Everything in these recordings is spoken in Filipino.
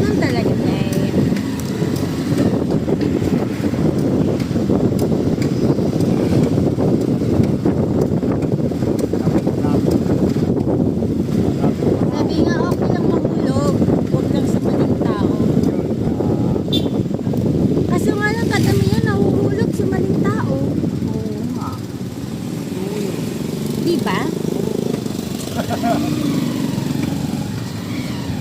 Ganun talaga eh. Sabi nga okay lang mahulog, huwag lang sa maling tao. Kasi nga lang kadamihan nahuhulog sa maling tao. Oo nga. Di ba?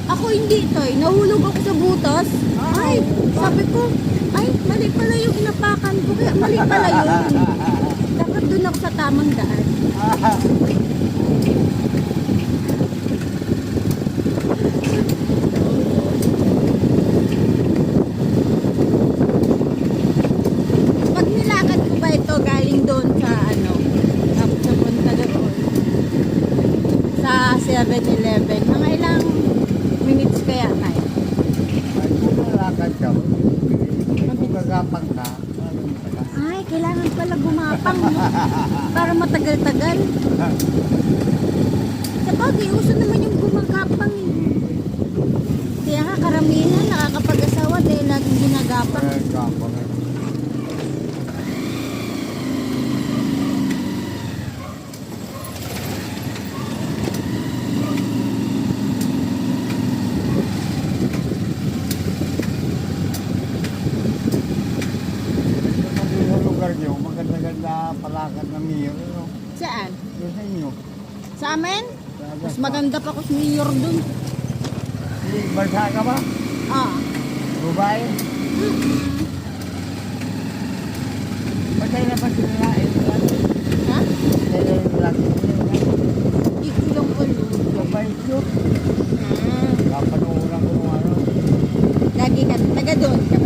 Ako hindi toy, nahulog ako sa butas. Ay, sabi ko, ay, mali pala yung inapakan ko. Kaya mali pala yun. Dapat doon ako sa tamang daan. Pag nilakad ko ba ito galing doon sa ano, tapos napunta doon sa 7-Eleven, mga ilang minutes kaya tayo? Ay, kung nalakad ka, kung gagapang ka, Ay, kailangan pala gumapang, no? Para matagal-tagal. Sa bagay, uso naman yung gumagapang eh. Kaya nga karamihan nakakapag-asawa dahil laging ginagapang. gagapang. Sa lugar niyo, maganda-ganda palakad na Mio. Saan? Doon sa inyo. Sa amin? Mas maganda pa ko sa mayor dun. Bansa ka ba? Ah. Dubai? Patay na ba sila na? Ha? Patay na lang Hindi ko lang alam. Dubai yun. Ah. Kapanuuran ko nung ano. Lagi ka, taga doon ka